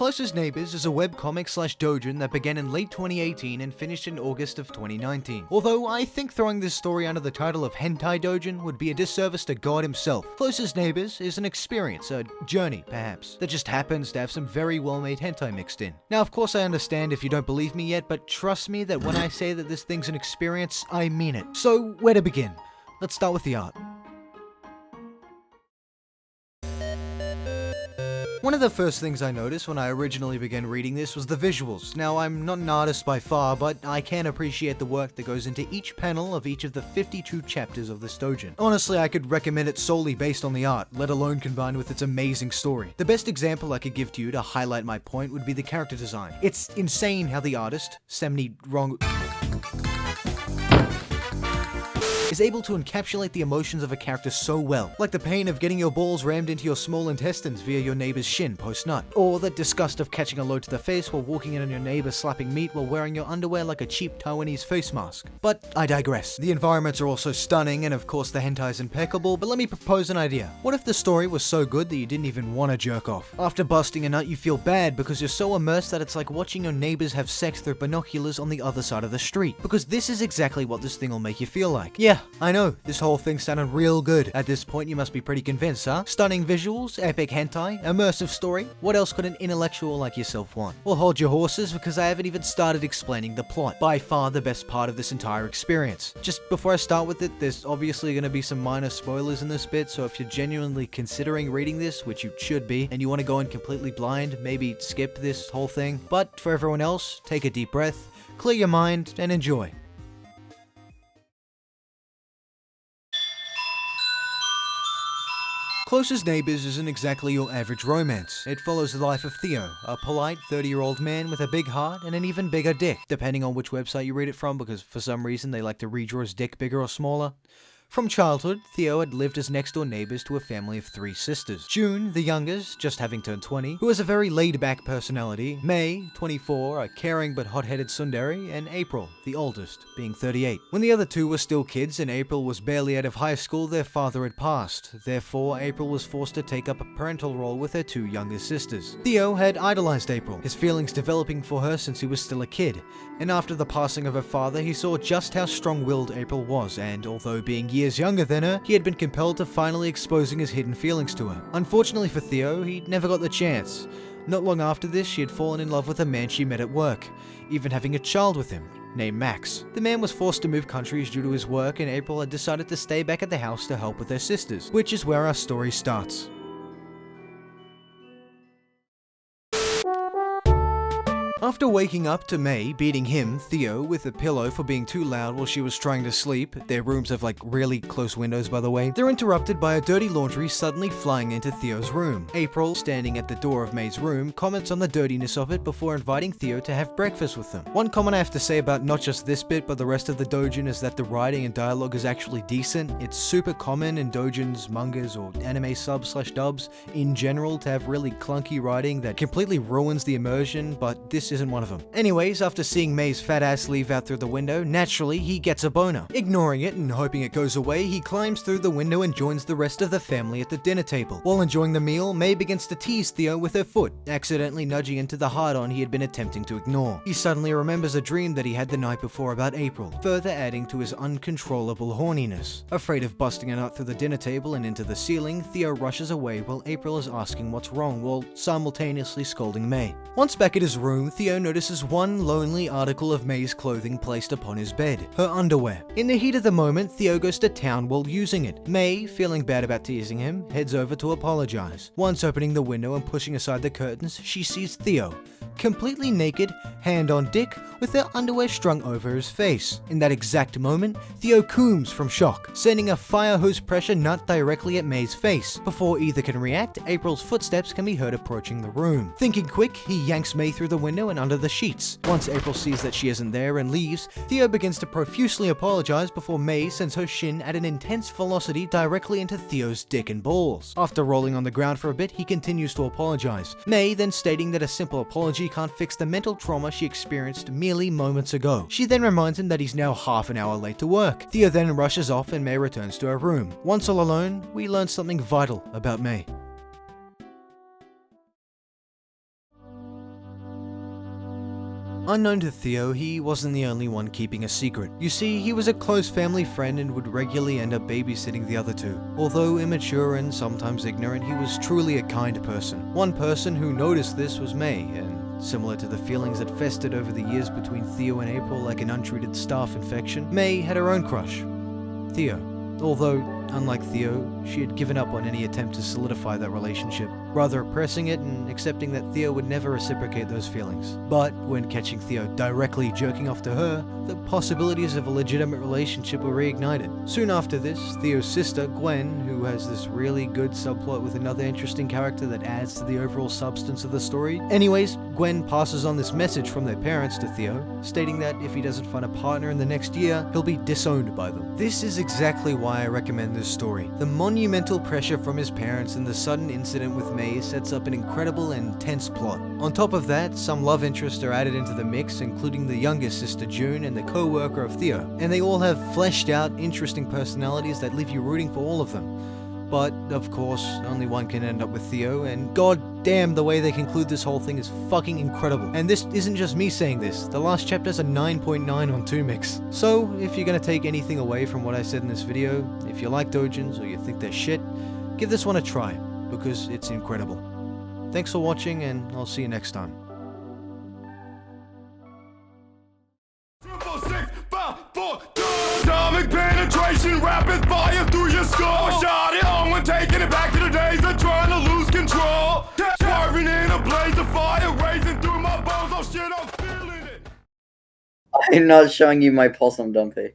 Closest Neighbors is a webcomic/doujin that began in late 2018 and finished in August of 2019. Although I think throwing this story under the title of hentai doujin would be a disservice to God himself. Closest Neighbors is an experience, a journey perhaps, that just happens to have some very well-made hentai mixed in. Now of course I understand if you don't believe me yet, but trust me that when I say that this thing's an experience, I mean it. So where to begin? Let's start with the art. One of the first things I noticed when I originally began reading this was the visuals. Now, I'm not an artist by far, but I can appreciate the work that goes into each panel of each of the 52 chapters of this doujin. Honestly, I could recommend it solely based on the art, let alone combined with its amazing story. The best example I could give to you to highlight my point would be the character design. It's insane how the artist, is able to encapsulate the emotions of a character so well, like the pain of getting your balls rammed into your small intestines via your neighbor's shin post-nut, or the disgust of catching a load to the face while walking in on your neighbor slapping meat while wearing your underwear like a cheap Taiwanese face mask. But I digress. The environments are also stunning, and of course the hentai is impeccable, but let me propose an idea. What if the story was so good that you didn't even want to jerk off? After busting a nut, you feel bad because you're so immersed that it's like watching your neighbors have sex through binoculars on the other side of the street, because this is exactly what this thing will make you feel like. Yeah, I know, this whole thing sounded real good. At this point you must be pretty convinced, huh? Stunning visuals, epic hentai, immersive story. What else could an intellectual like yourself want? Well, hold your horses because I haven't even started explaining the plot. By far the best part of this entire experience. Just before I start with it, there's obviously going to be some minor spoilers in this bit, so if you're genuinely considering reading this, which you should be, and you want to go in completely blind, maybe skip this whole thing. But for everyone else, take a deep breath, clear your mind, and enjoy. Closest Neighbors isn't exactly your average romance. It follows the life of Theo, a polite 30-year-old man with a big heart and an even bigger dick, depending on which website you read it from, because for some reason they like to redraw his dick bigger or smaller. From childhood, Theo had lived as next-door neighbors to a family of 3 sisters. June, the youngest, just having turned 20, who has a very laid-back personality, May, 24, a caring but hot-headed tsundere, and April, the oldest, being 38. When the other two were still kids and April was barely out of high school, their father had passed. Therefore, April was forced to take up a parental role with her 2 younger sisters. Theo had idolized April, his feelings developing for her since he was still a kid, and after the passing of her father, he saw just how strong-willed April was, and although being years younger than her, he had been compelled to finally exposing his hidden feelings to her. Unfortunately for Theo, he never got the chance. Not long after this, she had fallen in love with a man she met at work, even having a child with him, named Max. The man was forced to move countries due to his work, and April had decided to stay back at the house to help with her sisters, which is where our story starts. After waking up to May beating him, Theo, with a pillow for being too loud while she was trying to sleep, their rooms have like really close windows by the way, they're interrupted by a dirty laundry suddenly flying into Theo's room. April, standing at the door of May's room, comments on the dirtiness of it before inviting Theo to have breakfast with them. One comment I have to say about not just this bit but the rest of the doujin is that the writing and dialogue is actually decent. It's super common in doujins, mangas, or anime subs/dubs in general to have really clunky writing that completely ruins the immersion, but this isn't one of them. Anyways, after seeing May's fat ass leave out through the window, naturally he gets a boner. Ignoring it and hoping it goes away, he climbs through the window and joins the rest of the family at the dinner table. While enjoying the meal, May begins to tease Theo with her foot, accidentally nudging into the hard-on he had been attempting to ignore. He suddenly remembers a dream that he had the night before about April, further adding to his uncontrollable horniness. Afraid of busting a nut through the dinner table and into the ceiling, Theo rushes away while April is asking what's wrong while simultaneously scolding May. Once back at his room, Theo notices one lonely article of May's clothing placed upon his bed, her underwear. In the heat of the moment, Theo goes to town while using it. May, feeling bad about teasing him, heads over to apologize. Once opening the window and pushing aside the curtains, she sees Theo, completely naked, hand on dick, with their underwear strung over his face. In that exact moment, Theo cooms from shock, sending a fire hose pressure nut directly at May's face. Before either can react, April's footsteps can be heard approaching the room. Thinking quick, he yanks May through the window and under the sheets. Once April sees that she isn't there and leaves, Theo begins to profusely apologize before May sends her shin at an intense velocity directly into Theo's dick and balls. After rolling on the ground for a bit, he continues to apologize. May then stating that a simple apology can't fix the mental trauma she experienced merely moments ago. She then reminds him that he's now half an hour late to work. Theo then rushes off and May returns to her room. Once all alone, we learn something vital about May. Unknown to Theo, he wasn't the only one keeping a secret. You see, he was a close family friend and would regularly end up babysitting the other two. Although immature and sometimes ignorant, he was truly a kind person. One person who noticed this was May, and similar to the feelings that festered over the years between Theo and April like an untreated staph infection, May had her own crush, Theo. Although, unlike Theo, she had given up on any attempt to solidify that relationship, rather oppressing it and accepting that Theo would never reciprocate those feelings. But when catching Theo directly jerking off to her, the possibilities of a legitimate relationship were reignited. Soon after this, Theo's sister, Gwen, who has this really good subplot with another interesting character that adds to the overall substance of the story. Anyways, Gwen passes on this message from their parents to Theo, stating that if he doesn't find a partner in the next year, he'll be disowned by them. This is exactly why I recommend this story. The monumental pressure from his parents and the sudden incident with May sets up an incredible and tense plot. On top of that, some love interests are added into the mix, including the youngest sister June and the co-worker of Theo, and they all have fleshed out, interesting personalities that leave you rooting for all of them. But, of course, only one can end up with Theo, and god damn, the way they conclude this whole thing is fucking incredible. And this isn't just me saying this, the last chapter's a 9.9 on 2mix. So, if you're gonna take anything away from what I said in this video, if you like doujins or you think they're shit, give this one a try, because it's incredible. Thanks for watching, and I'll see you next time. Atomic penetration, rapid fire through your skull. I shot it on when taking it back to the days of trying to lose control. Swerving in a blaze of fire, racing through my bones. Oh shit, I'm feeling it. I'm not showing you my possum dumpy.